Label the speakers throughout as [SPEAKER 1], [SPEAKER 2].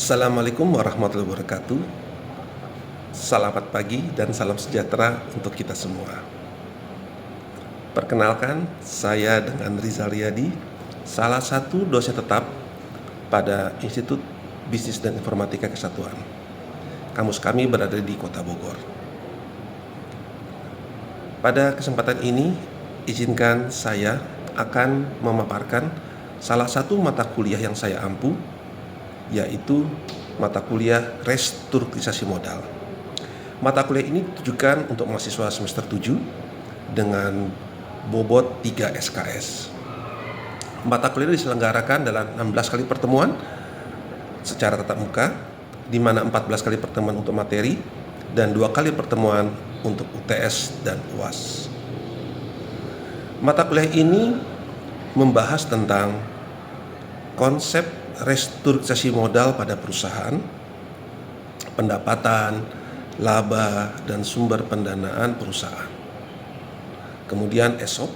[SPEAKER 1] Assalamualaikum warahmatullahi wabarakatuh. Selamat pagi dan salam sejahtera untuk kita semua. Perkenalkan, saya dengan Rizal Riyadi, salah satu dosen tetap pada Institut Bisnis dan Informatika Kesatuan. Kampus kami berada di Kota Bogor. Pada kesempatan ini, izinkan saya akan memaparkan salah satu mata kuliah yang saya ampu, yaitu mata kuliah restrukturisasi modal. Mata kuliah ini ditujukan untuk mahasiswa semester 7 dengan bobot 3 SKS. Mata kuliah diselenggarakan dalam 16 kali pertemuan secara tatap muka, di mana 14 kali pertemuan untuk materi dan 2 kali pertemuan untuk UTS dan UAS. Mata kuliah ini membahas tentang konsep restrukturisasi modal pada perusahaan, pendapatan, laba, dan sumber pendanaan perusahaan. Kemudian ESOP,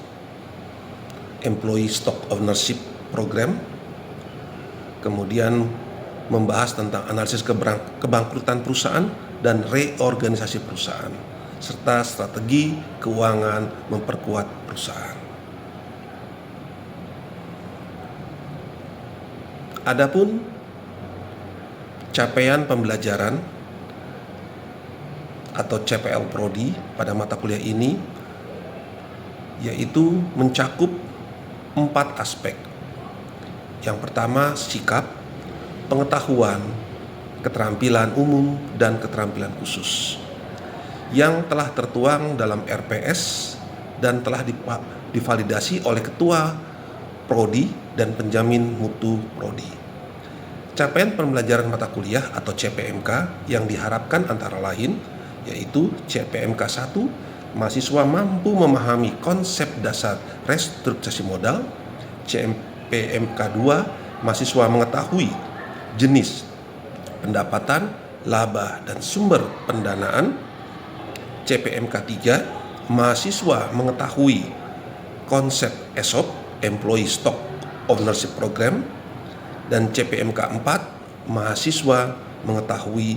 [SPEAKER 1] Employee Stock Ownership Program. Kemudian membahas tentang analisis kebangkrutan perusahaan dan reorganisasi perusahaan, serta strategi keuangan memperkuat perusahaan. Adapun capaian pembelajaran atau CPL Prodi pada mata kuliah ini yaitu mencakup 4 aspek. Yang pertama, sikap, pengetahuan, keterampilan umum, dan keterampilan khusus yang telah tertuang dalam RPS dan telah divalidasi oleh Ketua Prodi dan penjamin mutu Prodi. Capaian pembelajaran mata kuliah atau CPMK yang diharapkan antara lain yaitu CPMK 1, mahasiswa mampu memahami konsep dasar restrukturisasi modal. CPMK 2, mahasiswa mengetahui jenis pendapatan, laba, dan sumber pendanaan. CPMK 3, mahasiswa mengetahui konsep ESOP, Employee Stock Ownership Program. Dan CPMK 4, mahasiswa mengetahui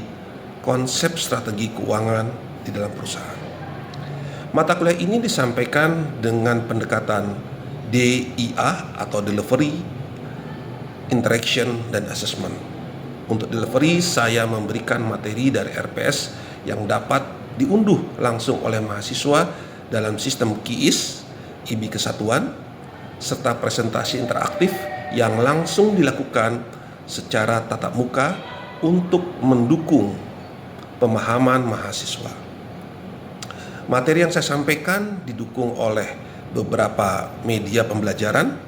[SPEAKER 1] konsep strategi keuangan di dalam perusahaan. Mata kuliah ini disampaikan dengan pendekatan DIA atau Delivery, Interaction, dan Assessment. Untuk delivery, saya memberikan materi dari RPS yang dapat diunduh langsung oleh mahasiswa dalam sistem KIIS, IB Kesatuan, serta presentasi interaktif yang langsung dilakukan secara tatap muka untuk mendukung pemahaman mahasiswa. Materi yang saya sampaikan didukung oleh beberapa media pembelajaran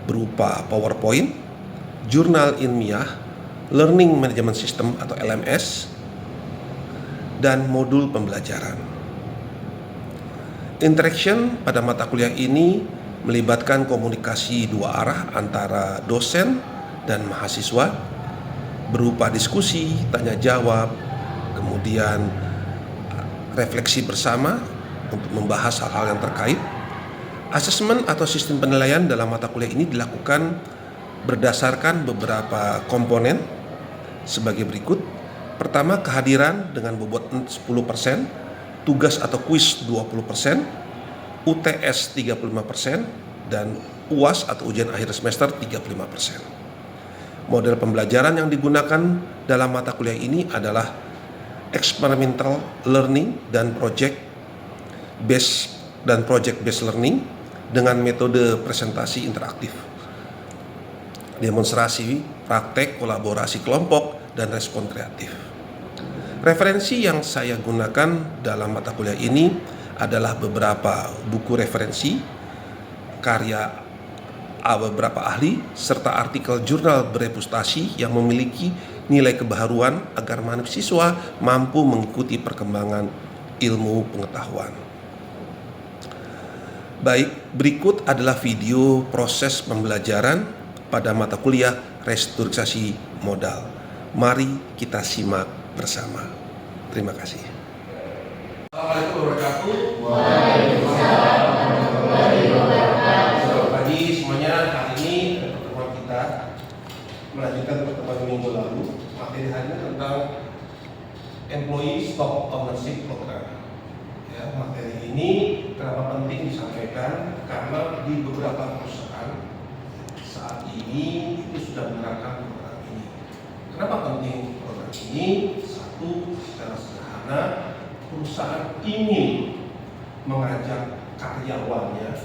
[SPEAKER 1] berupa PowerPoint, jurnal ilmiah, Learning Management System atau LMS, dan modul pembelajaran. Interaction pada mata kuliah ini melibatkan komunikasi 2 arah antara dosen dan mahasiswa berupa diskusi, tanya jawab, kemudian refleksi bersama untuk membahas hal-hal yang terkait. Asesmen atau sistem penilaian dalam mata kuliah ini dilakukan berdasarkan beberapa komponen sebagai berikut. Pertama, kehadiran dengan bobot 10%, tugas atau kuis 20%, UTS 35%, dan UAS atau ujian akhir semester 35%. Model pembelajaran yang digunakan dalam mata kuliah ini adalah experimental learning dan project based learning dengan metode presentasi interaktif, demonstrasi, praktek, kolaborasi kelompok, dan respon kreatif. Referensi yang saya gunakan dalam mata kuliah ini adalah beberapa buku referensi, karya beberapa ahli, serta artikel jurnal bereputasi yang memiliki nilai kebaharuan agar mahasiswa mampu mengikuti perkembangan ilmu pengetahuan. Baik, berikut adalah video proses pembelajaran pada mata kuliah restrukturisasi modal. Mari kita simak bersama. Terima kasih. Assalamualaikum warahmatullahi wabarakatuh.
[SPEAKER 2] Waalaikumsalam warahmatullahi wabarakatuh.
[SPEAKER 1] Selamat pagi semuanya. Hari ini pertemuan kita melanjutkan pertemuan minggu lalu. Materi stock ownership program. Ya, materi ini kenapa penting disampaikan? Karena di beberapa perusahaan saat ini itu sudah menerapkan program ini. Kenapa penting program ini? Satu, secara sederhana, perusahaan ingin mengajak karyawannya,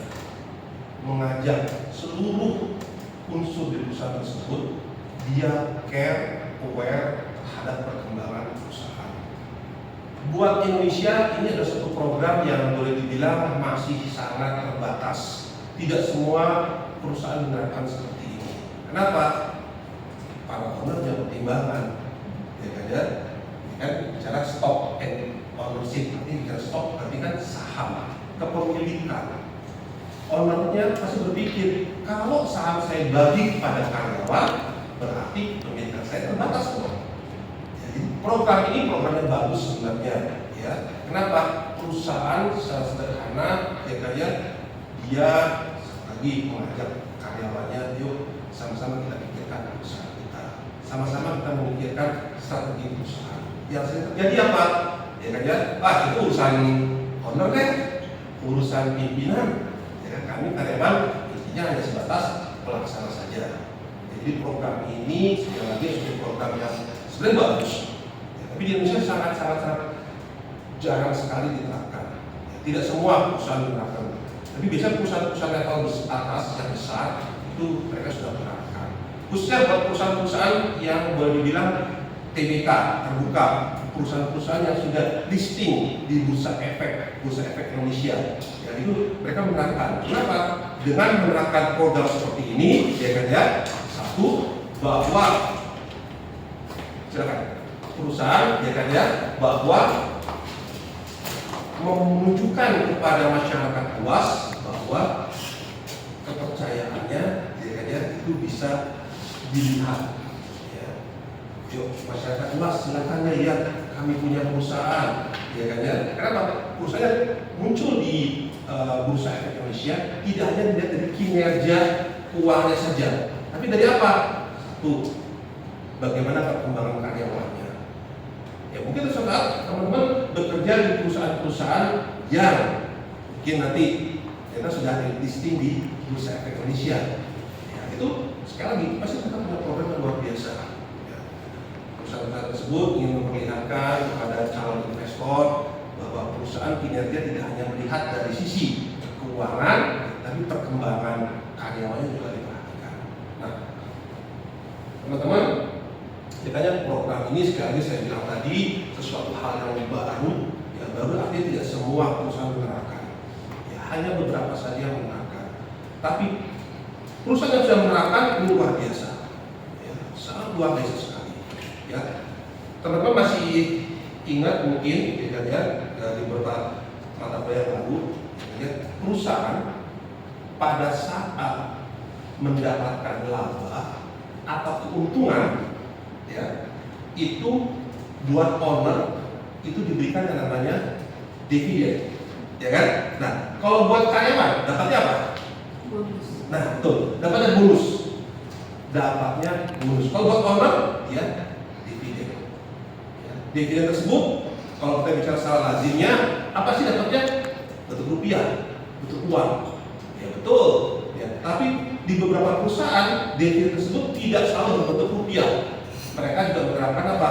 [SPEAKER 1] mengajak seluruh unsur di perusahaan tersebut, dia care, aware terhadap perkembangan perusahaan. Buat Indonesia ini adalah satu program yang boleh dibilang masih sangat terbatas. Tidak semua perusahaan menerapkan seperti ini. Kenapa? Para owner punya pertimbangan, ya kan ya? Kan bicara stock and ownership, ini bicara stock berarti kan saham, kepemilikan. Ownernya pasti berpikir, kalau saham saya bagi kepada karyawan, berarti pemilikan saya terbatas kok. Program ini program yang bagus sebenarnya, ya. Kenapa? Perusahaan secara sederhana, ya kaya dia lagi mengajak karyawannya, yuk sama-sama kita pikirkan perusahaan kita, sama-sama kita memikirkan strategi perusahaan. Yang sering terjadi apa? Ya kaya, itu urusan owner kan, urusan pimpinan. Ya, kami karyawan intinya hanya sebatas pelaksana saja. Jadi program ini sekali lagi sudah program yang sebenarnya bagus. Tapi di Indonesia sangat jarang sekali diterapkan. Tidak semua perusahaan menerapkan. Tapi biasanya perusahaan-perusahaan level atas yang besar itu mereka sudah menerapkan. Khususnya buat perusahaan-perusahaan yang boleh dibilang TBK terbuka, perusahaan-perusahaan yang sudah listing di Bursa Efek Indonesia. Ya itu mereka menerapkan. Kenapa? Dengan menerapkan program seperti ini, ya kan ya. Satu, bahwa silakan. Perusahaan ya kan ya, bahwa menunjukkan kepada masyarakat luas bahwa kepercayaannya ya kan ya, itu bisa dilihat ya. Yuk masyarakat luas silakan lihat kami punya perusahaan ya kan ya. Kenapa? Perusahaan muncul di Bursa Efek Indonesia tidak hanya dilihat dari kinerja keuangannya saja, tapi dari apa? Satu, bagaimana perkembangan karyawannya. Ya mungkin suatu saat teman-teman bekerja di perusahaan-perusahaan yang mungkin nanti kita sudah ada listing di Bursa Efek Indonesia. Ya itu sekali lagi pasti kita punya program yang luar biasa. Ya, perusahaan tersebut ingin memperlihatkan kepada calon investor bahwa perusahaan kinerja tidak hanya melihat dari sisi keuangan, tapi perkembangan karyawannya juga diperhatikan. Nah, teman-teman, makanya program ini sekali lagi saya bilang tadi sesuatu hal yang baru, ya baru artinya tidak semua perusahaan menerapkan, ya hanya beberapa saja yang menerapkan. Tapi perusahaan yang sudah menerapkan ini luar biasa, ya sangat luar biasa sekali. Ya teman-teman masih ingat mungkin ya dari beberapa mata kuliah lalu, ya perusahaan pada saat mendapatkan laba atau keuntungan ya itu buat owner itu diberikan yang namanya dividen, ya kan? Nah kalau buat karyawan dapatnya apa?
[SPEAKER 2] Bonus.
[SPEAKER 1] Nah betul, dapatnya bonus. Kalau buat owner ya dividen. Ya, dividen tersebut kalau kita bicara secara lazimnya apa sih dapatnya? Bentuk rupiah, bentuk uang. Ya betul. Ya, tapi di beberapa perusahaan dividen tersebut tidak selalu berbentuk rupiah. Mereka juga menerapkan apa?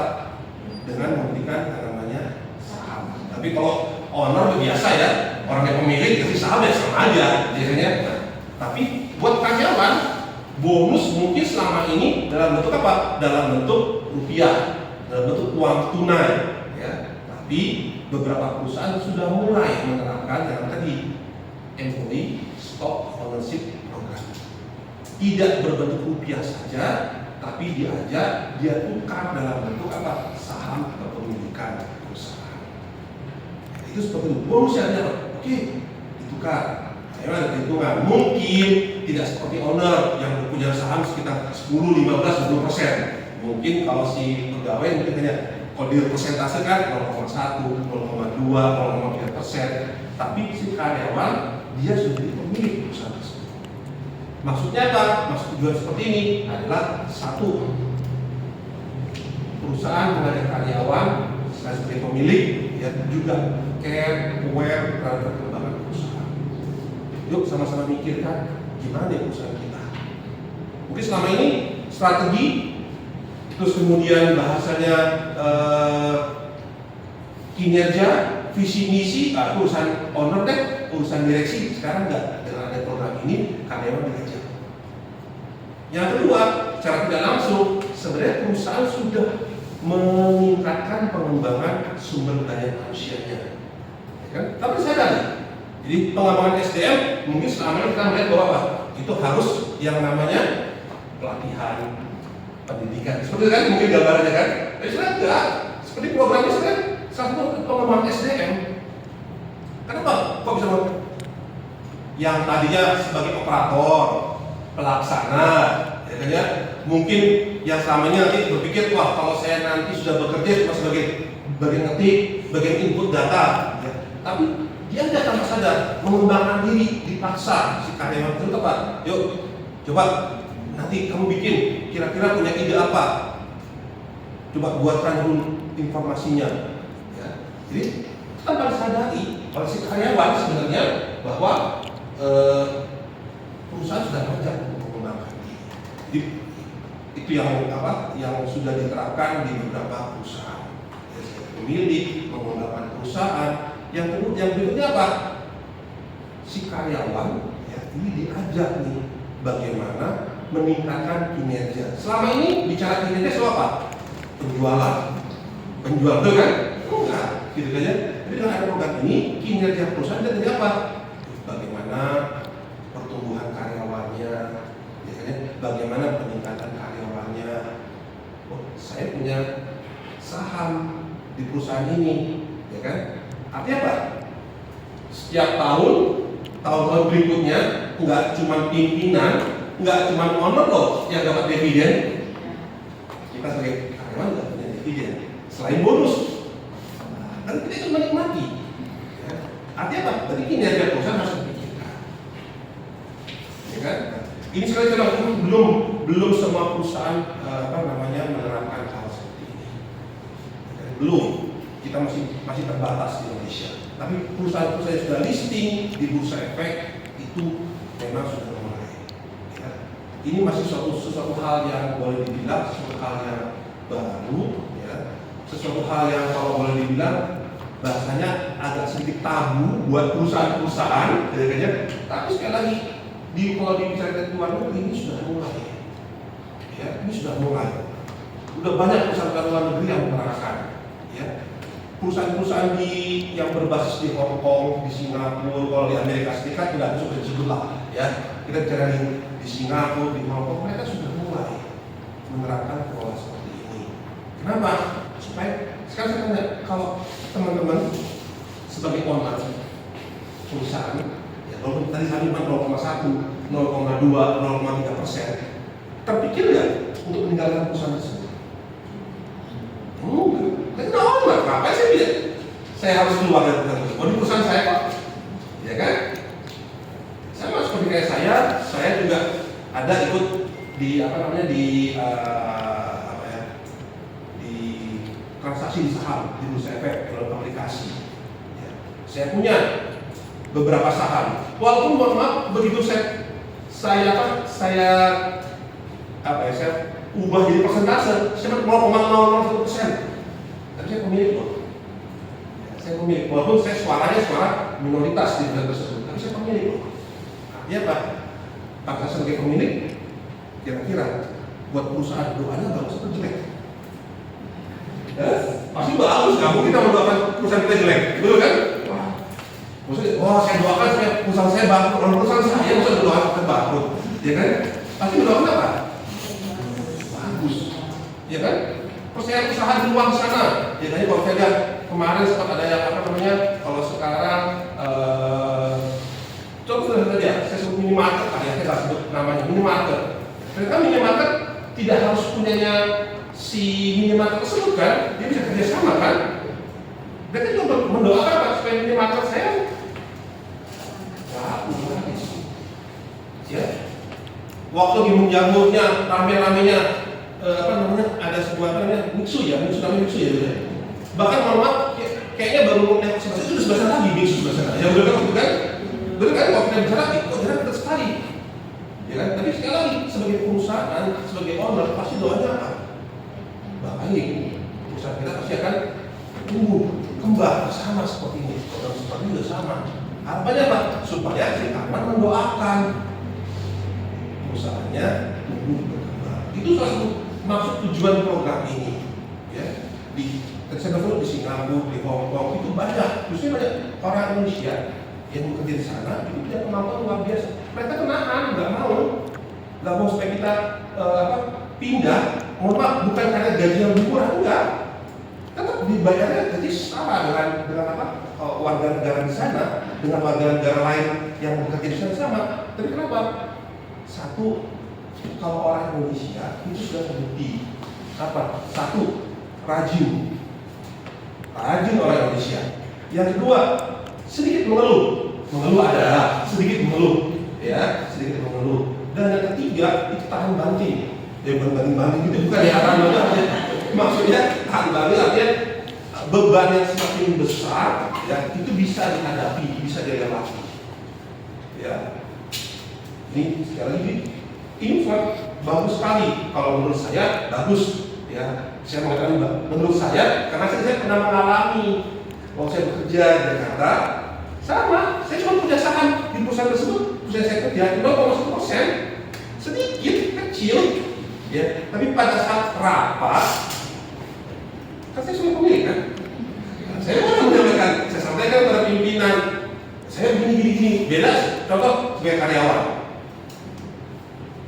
[SPEAKER 1] Dengan memberikan yang namanya saham. Tapi kalau owner biasa ya, orang yang pemilik kasih saham ya sama aja, biasanya. Nah, tapi buat karyawan, bonus mungkin selama ini dalam bentuk apa? Dalam bentuk rupiah, dalam bentuk uang tunai. Ya. Tapi beberapa perusahaan sudah mulai menerapkan yang tadi employee stock ownership program. Tidak berbentuk rupiah saja, tapi diajak dia tukar dalam bentuk apa? Saham kepemilikan perusahaan. Itu seperti itu. Bonusnya ada, oke, ditukar. Ayo ada perhitungan. Mungkin tidak seperti owner yang punya saham sekitar 10, 15, 20%. Mungkin kalau si pegawai mungkin hanya kalau di persentase kan 0,1, 0,2, 0,3%. Tapi si karyawan dia sudah jadi pemilik perusahaan tersebut. Maksudnya apa? Maksud tujuan seperti ini adalah satu, perusahaan mengajak karyawan saya sebagai pemilik ya juga care, aware terhadap perkembangan perusahaan. Yuk sama-sama mikirkan gimana ya perusahaan kita. Mungkin selama ini strategi, terus kemudian bahasanya kinerja, visi misi, urusan owner deh, urusan direksi. Sekarang enggak, dengan ada program ini karyawan diajak. Yang kedua, secara tidak langsung sebenarnya perusahaan sudah meningkatkan pengembangan sumber daya manusianya, ya kan? Tapi sadari, jadi pengembangan SDM mungkin selama ini kita melihat bahwa itu harus yang namanya pelatihan, pendidikan, seperti itu kan mungkin gambarnya kan? Tapi sebenarnya enggak, seperti programnya sebenarnya satu pengembangan SDM. Kenapa? Kok bisa yang tadinya sebagai operator, pelaksana, ya kan ya? Mungkin yang selama ini nanti berpikir, wah kalau saya nanti sudah bekerja cuma sebagai bagian ngetik, bagian input data, ya. Tapi dia tidak tanpa sadar mengembangkan diri, dipaksa si karyawan itu apa? Yuk, coba nanti kamu bikin, kira-kira punya ide apa? Coba buatkan dulu informasinya. Ya. Jadi tanpa disadari oleh si karyawan sebenarnya bahwa perusahaan sudah kerja untuk mengembangkan diri. Jadi itu yang sudah diterapkan di beberapa perusahaan. Ya, pemilik mengembangkan perusahaan. Yang berikutnya apa? Si karyawan ya, ini diajak nih bagaimana meningkatkan kinerja. Selama ini bicara kinerja soal apa? Penjualan, betul kan? Enggak, gitu kan ya. Jadi dengan ada program ini kinerja perusahaan jadi apa? Bagaimana pertumbuhan karyawannya, ya kan? Bagaimana peningkatan karyawannya. Oh, saya punya saham di perusahaan ini, ya kan? Artinya apa? Setiap tahun berikutnya nggak cuma pimpinan, nggak cuma owner loh yang dapat dividen. Kita sebagai karyawan nggak punya dividen, selain bonus. Dan kita itu menikmati. Ya. Artinya apa? Berarti kinerja perusahaan harus dipikirkan. Ya kan? Ini sekali lagi belum semua perusahaan menerapkan hal seperti ini. Ya, belum. Kita masih terbatas di Indonesia. Tapi perusahaan-perusahaan yang sudah listing di Bursa Efek itu memang sudah mulai. Ya. Ini masih sesuatu hal yang boleh dibilang sesuatu hal yang baru, ya. Sesuatu hal yang kalau boleh dibilang bahasanya agak sedikit tabu buat perusahaan-perusahaan, ya. Tapi sekali lagi kalau dibicarakan di luar negeri ini sudah mulai. Ya, ini sudah mulai. Udah banyak perusahaan luar negeri yang menerapkan, ya. Perusahaan-perusahaan yang berbasis di Hong Kong, di Singapura, kalau di Amerika Serikat tidak sudah disebut lah, ya. Kita bicara di Singapura, di Hong Kong, mereka sudah mulai menerapkan pola seperti ini. Kenapa? Supaya sekarang saya tanya, kalau teman-teman sebagai owner perusahaan, ya, walaupun tadi kami 0,1, 0,2, 0,3%, terpikir nggak untuk meninggalkan perusahaan tersebut? Enggak, ngapain saya bilang? Saya harus keluar dari perusahaan tersebut. Di perusahaan saya kok, ya kan? Sama seperti kayak saya juga ada ikut di di transaksi di saham di Bursa Efek dalam aplikasi. Ya. Saya punya beberapa saham. Walaupun mohon maaf begitu saya ubah jadi persentase, saya 0,001%. Tapi saya pemilik loh. Saya pemilik, walaupun saya suara minoritas di perusahaan tersebut, tapi saya pemilik loh. Artinya apa? Apakah sebagai pemilik, kira-kira buat perusahaan doanya bagus atau jelek? Pasti bagus, nggak mungkin kita mendoakan perusahaan kita jelek, betul kan? Wah, saya doakan perusahaan saya bangkrut, kalau perusahaan saya bisa mendoakan bangkrut, ya kan? Pasti mendoakan apa? Bagus, ya kan? Percaya usaha di luar sana, ya kan? Kalau saya lihat kemarin sempat ada yang kalau sekarang contoh saja, saya sebut minimarket, saya nggak sebut namanya minimarket. Ternyata minimarket tidak harus punyanya si minimarket tersebut kan, dia bisa kerjasama kan? Dia kan juga mendoakan apa supaya minimarket saya bagus, ya. Waktu di menjamurnya rame-ramenya ada sebuah Mixu namanya Mixu ya. Bahkan mohon maaf, kayaknya baru yang sebelah itu sebelah sana lagi, bingsu sebelah sana. Ya benar kan, betul kan? Benar kan? Kalau kita bicara, kok jarak dekat sekali, ya kan? Tapi sekali lagi sebagai perusahaan, sebagai owner pasti doanya apa? Baik, perusahaan kita pasti akan tumbuh, kembang sama seperti ini. Orang seperti itu sama. Harapannya apa? Supaya si Arman mendoakan perusahaannya tumbuh berkembang. Itu salah satu maksud tujuan program ini. Ya, di di Singapura, di Hong Kong itu banyak, khususnya banyak orang Indonesia yang bekerja di sana itu punya kemampuan luar biasa. Mereka menahan, nggak mau supaya kita pindah. Mohon maaf, bukan karena gaji yang lebih murah, enggak. Tetap dibayarnya gaji sama dengan warga negara di sana, dengan warga negara lain yang bekerja di sana sama. Tapi kenapa? Satu, kalau orang Indonesia itu sudah terbukti apa? Satu, rajin orang Indonesia. Yang kedua, sedikit mengeluh ada, sedikit mengeluh, ya, sedikit mengeluh. Dan yang ketiga itu tahan banting. Ya banting itu bukan ya tahan banting, maksudnya tahan banting artinya beban yang semakin besar, ya itu bisa dihadapi, bisa dilewati. Ya, ini sekali lagi info bagus sekali. Kalau menurut saya bagus. Ya, saya mengatakan menurut saya karena saya pernah mengalami waktu saya bekerja di Jakarta sama, saya cuma punya saham di perusahaan tersebut, perusahaan saya kerja 0,1%, sedikit kecil, ya. Tapi pada saat rapat, kan saya sudah pemilik kan, saya mau menyampaikan, saya sampaikan kepada pimpinan, saya begini, beda. Contoh sebagai karyawan,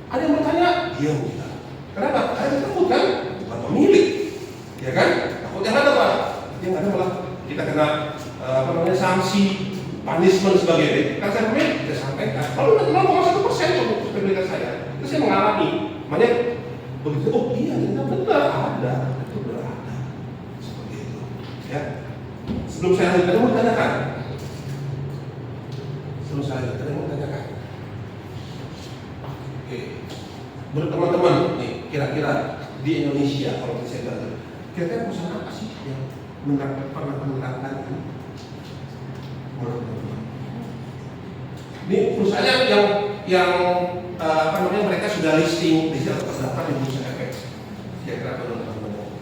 [SPEAKER 1] ada yang bertanya, diam kita. Kenapa? Karena kita takut kan? Pemilik, ya kan? Takutnya ada apa? Yang ada malah kita kena sanksi, punishment sebagainya. Kan saya pemilik, saya sampaikan. Kalau 0,1% untuk kepemilikan saya, itu saya mengalami. Makanya begitu, oh iya, ternyata benar ada, itu benar ada, seperti itu. Ya. Sebelum saya lanjutkan, mau tanyakan. Oke, menurut teman-teman nih, kira-kira di Indonesia kalau saya belajar, kira-kira perusahaan apa sih yang pernah menerapkan ini? Ini perusahaan yang mereka sudah listing di sini terdaftar di Bursa Efek. Kira-kira teman-teman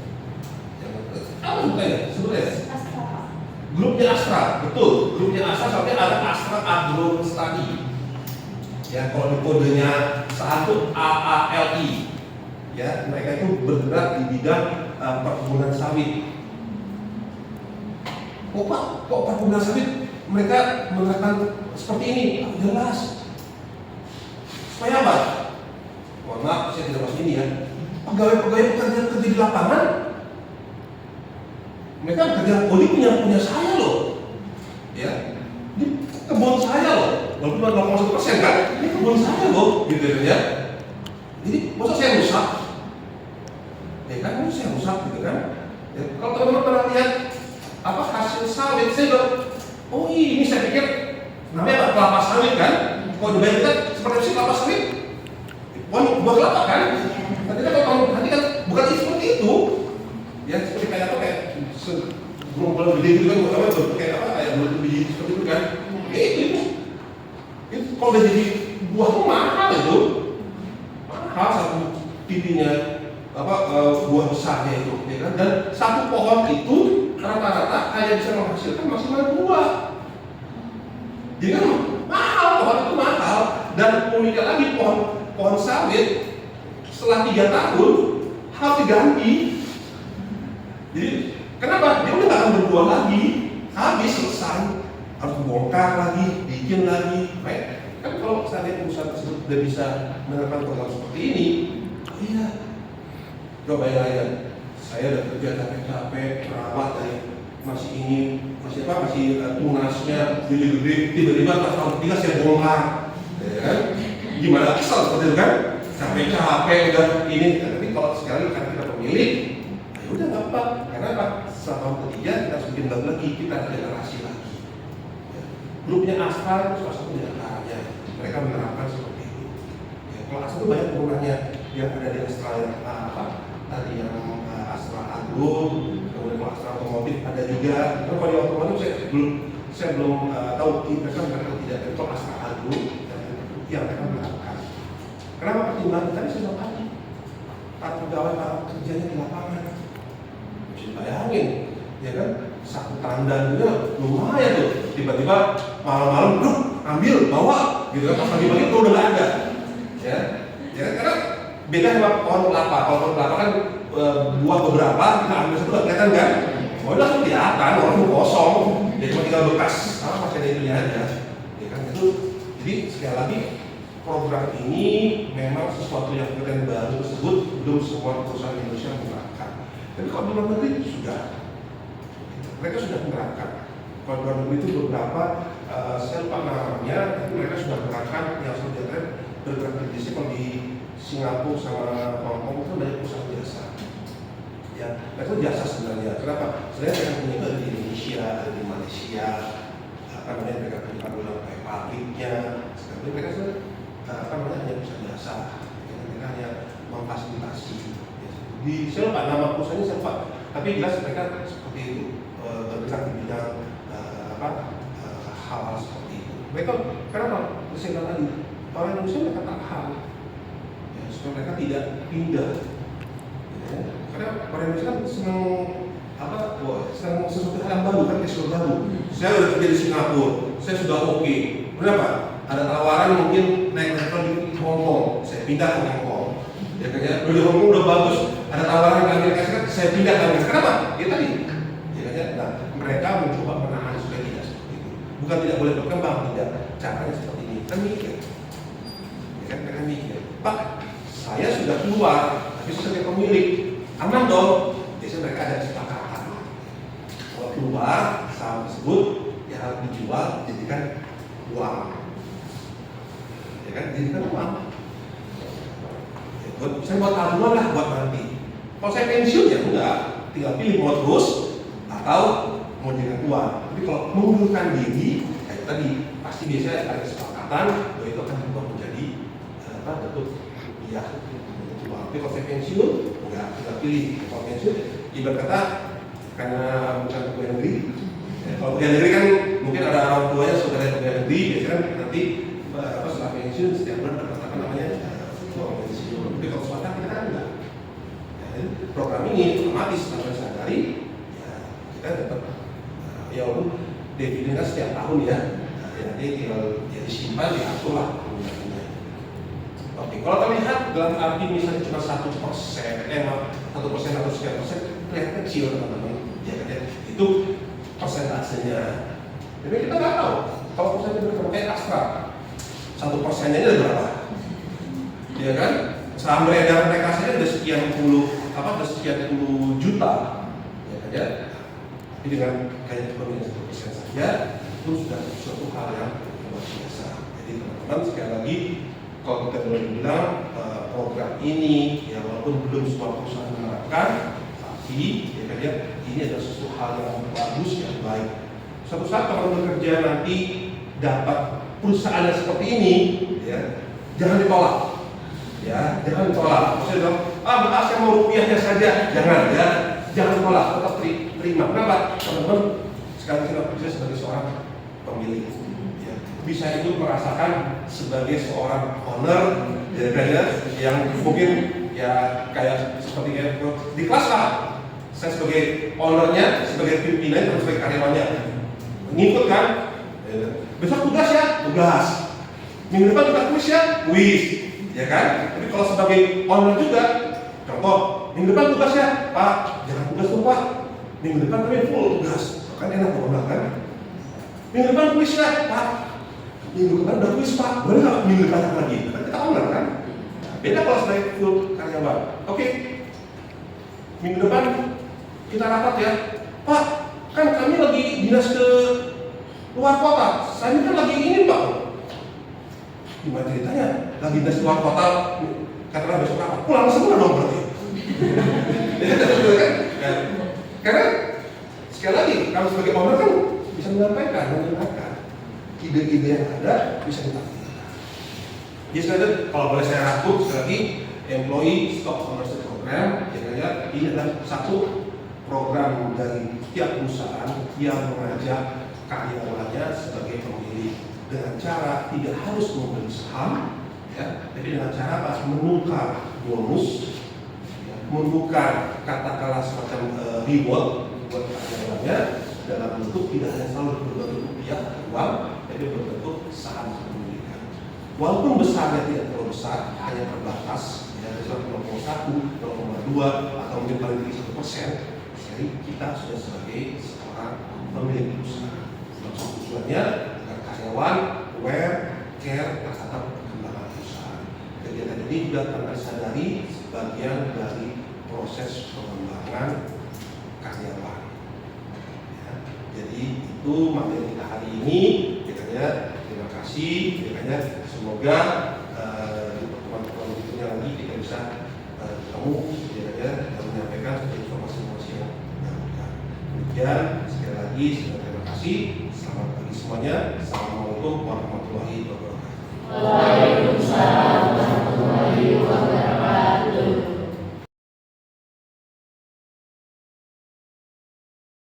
[SPEAKER 1] yang apa sebetulnya? Grupnya Astra, betul. Grupnya Astra sampai ada Astra Agro Study. Ya, kalau di kodenya satu AALI. Ya, mereka itu bergerak di bidang perkebunan sawit. Kok perkebunan sawit mereka menerapkan seperti ini? Jelas. Supaya apa? Mohon maaf, saya tidak masuk ini ya. Pegawai-pegawai kerja di lapangan, mereka kerja politik punya saya loh. Ya, ini kebun saya loh. Walaupun 0,1% kan, ini kebun saya loh, gitu ya. Jadi masa saya rusak? Ya kan, ini saya rusak gitu kan. Ya, kalau teman-teman pernah lihat apa hasil sawit, saya bilang, oh ini saya pikir namanya kelapa sawit kan. Kalau dibayangkan seperti kelapa sawit, buah kelapa kan. Ternyata kalau kamu perhatikan bukan seperti itu. Ya seperti kayak apa, kayak gerombolan gede gitu kan, kayak apa, kayak biji seperti itu kan. Ya itu kalau udah jadi buah tuh mahal itu. Mahal satu pipinya buah besarnya itu, ya kan? Dan satu pohon itu rata-rata hanya bisa menghasilkan maksimal 2. Jadi kan mahal, pohon itu mahal. Dan uniknya lagi pohon sawit setelah 3 tahun harus diganti. Jadi kenapa? Dia udah nggak akan berbuah lagi, habis selesai, harus bongkar lagi, bikin lagi. Baik. Kan kalau seandainya perusahaan tersebut sudah bisa menerapkan program seperti ini, oh iya, coba bayangkan, saya udah kerja capek-capek, merawat dari masih tunasnya gede-gede, tiba-tiba pas tahun ketiga saya bongkar, ya kan? Gimana kesal seperti itu kan? Capek-capek udah ini, tapi kalau sekarang kan kita pemilik, ya udah nggak apa, karena apa? Setelah tahun ketiga kita harus bikin lagi, kita generasi lagi. Grupnya Astra itu salah satu di antaranya, mereka menerapkan seperti itu. Ya, kalau Astra itu banyak penggunanya yang ada di Astra yang tadi yang Astra Agro, kemudian Astra otomotif ada juga. Karena kalau di otomotif saya belum tahu mereka tidak itu asal dulu yang mereka melakukan. Kenapa pertimbangan tadi sudah tadi? Para pegawai, para kerjanya di lapangan, bisa bayangin, ya kan? Satu tanda juga lumayan tuh. Tiba-tiba malam-malam, ambil, bawa, gitu kan? Pas pagi-pagi itu udah nggak ada, ya. Ya kan? Karena beda sama pohon kelapa. Kalau pohon kelapa kan buah beberapa, kita ambil satu nggak kelihatan kan? Oh, itu langsung kelihatan, orang kosong, ya cuma tinggal bekas, masih ada itunya aja, ya kan? Itu, jadi sekali lagi program ini memang sesuatu yang keren baru tersebut belum semua perusahaan Indonesia menerapkan. Tapi kalau di luar negeri sudah, mereka sudah menerapkan. Kalau di luar negeri itu beberapa, saya lupa namanya, tapi mereka sudah menerapkan yang sudah bergerak di Indonesia. Kalau di Singapura sama Hong Kong itu banyak perusahaan jasa. Ya, mereka jasa sebenarnya. Kenapa? Sebenarnya mereka punya ada di Indonesia, ada di Malaysia, mereka punya ulang kayak pabriknya. Sekarang mereka hanya perusahaan jasa, mereka hanya memfasilitasi. Di saya lupa nama perusahaannya, saya lupa. Tapi jelas mereka seperti itu, bergerak di bidang hal-hal seperti itu. Mereka kenapa? Saya bilang tadi, orang Indonesia mereka tahan, ya, supaya mereka tidak pindah. Ya. Karena orang Indonesia kan senang senang sesuatu hal yang baru, kan sesuatu baru. Saya sudah kerja di Singapura, saya sudah oke. Kenapa? Ada tawaran mungkin naik level di Hong Kong, saya pindah ke Hong Kong. Ya kan ya, di Hong Kong udah bagus. Ada tawaran di Amerika Serikat, saya pindah ke Amerika. Kenapa? Ya tadi. Ya kan ya. Nah, mereka mencoba menahan supaya tidak seperti itu. Bukan tidak boleh berkembang, tidak. Caranya seperti ini. Kan mikir. Ya kan, mereka mikir. Pak, saya sudah keluar, tapi saya sebagai pemilik. Aman dong. Biasanya mereka ada kesepakatan. Kalau keluar, saham tersebut ya harus dijual, jadikan uang. Ya kan, jadikan uang. Ya, saya buat tabungan lah buat nanti. Kalau saya pensiun ya enggak, tinggal pilih mau terus atau mau jadikan uang. Tapi kalau mengundurkan diri, kayak tadi pasti biasanya ada kesepakatan bahwa itu akan berubah menjadi bentuk rupiah. Tapi kalau saya pensiun, enggak, tinggal pilih. Kalau pensiun, ibarat kata karena bukan pegawai negeri. Ya, kalau pegawai negeri kan mungkin ada orang tuanya saudara pegawai negeri, biasanya kan nanti setelah pensiun setiap bulan dapat apa namanya uang pensiun. Tapi kalau swasta kita kan enggak. Ya, program ini otomatis tanpa sadari ya kita dapat ya walaupun dividennya setiap tahun ya. Nanti tinggal ya disimpan diatur lah. Oke, kalau kita lihat dalam arti misalnya cuma 1%, 1% atau sekian persen, kelihatan kecil teman-teman. Ya kan ya, itu persentasenya. Tapi kita nggak tahu kalau misalnya berkembang kayak Astra, 1%-nya ada berapa? Ya kan? Saham beredar mereka saja ada sekian puluh juta. Ya kan ya? Jadi dengan kayak pemilihan 1% saja itu sudah suatu hal yang luar biasa. Jadi teman-teman sekali lagi kalau kita boleh bilang program ini ya walaupun belum semua perusahaan menerapkan, tapi ya kan ya ini adalah sesuatu hal yang bagus yang baik. Suatu saat kalau bekerja nanti dapat perusahaan yang seperti ini, ya jangan ditolak, ya jangan ditolak. Maksudnya bilang, saya mau rupiahnya saja, jangan ya, jangan tolak, tetap terima. Kenapa? Teman-teman sekarang kita bekerja sebagai seorang pemilik. Bisa itu merasakan sebagai seorang owner ya, yang mungkin ya kayak seperti di kelas lah saya sebagai ownernya, sebagai pimpinan atau sebagai karyawannya ngikut kan ya. Besok tugas ya, tugas minggu depan kita kuis ya, kuis ya kan. Tapi kalau sebagai owner juga contoh, minggu depan tugas ya Pak, jangan tugas tuh Pak, minggu depan kami full tugas kan enak owner kan. Minggu depan kuis ya Pak, minggu depan udah kuis Pak, boleh nggak minggu depan lagi? Kan kita owner kan? Beda kalau sebagai full karyawan. Oke, minggu depan kita rapat ya, Pak. Kan kami lagi dinas ke luar kota. Saya kan lagi ini Pak. Gimana ceritanya? Lagi dinas luar kota, katakanlah besok rapat, pulang semua dong berarti. Ya. Karena sekali lagi, kalau sebagai owner kan bisa menyampaikan ide-ide yang ada bisa ditampilkan. Jadi sekali kalau boleh saya rangkum sekali lagi, employee stock ownership program, ya ini adalah satu program dari setiap perusahaan yang mengajak karyawannya sebagai pemilik dengan cara tidak harus membeli saham, ya, tapi dengan cara pas menukar bonus, ya, menukar katakanlah semacam reward buat karyawannya dalam bentuk tidak hanya selalu berbentuk rupiah atau uang, tapi berbentuk saham kepemilikan. Walaupun besarnya tidak terlalu besar, hanya terbatas, ya, 0,1, 0,2 atau mungkin paling tinggi 1%. Jadi kita sudah sebagai seorang pemilik perusahaan. Tujuannya agar karyawan aware, care terhadap perkembangan perusahaan. Kegiatan ini juga kami sadari sebagian dari proses pengembangan karyawan. Ya, jadi itu materi kita hari ini. Kiranya terima kasih. Kiranya semoga di pertemuan-pertemuan berikutnya lagi kita bisa ketemu kiranya dan menyampaikan informasi-informasi yang barukan. Demikian sekali lagi terima kasih. Selamat pagi semuanya. Assalamualaikum warahmatullahi wabarakatuh.
[SPEAKER 2] Waalaikumsalam.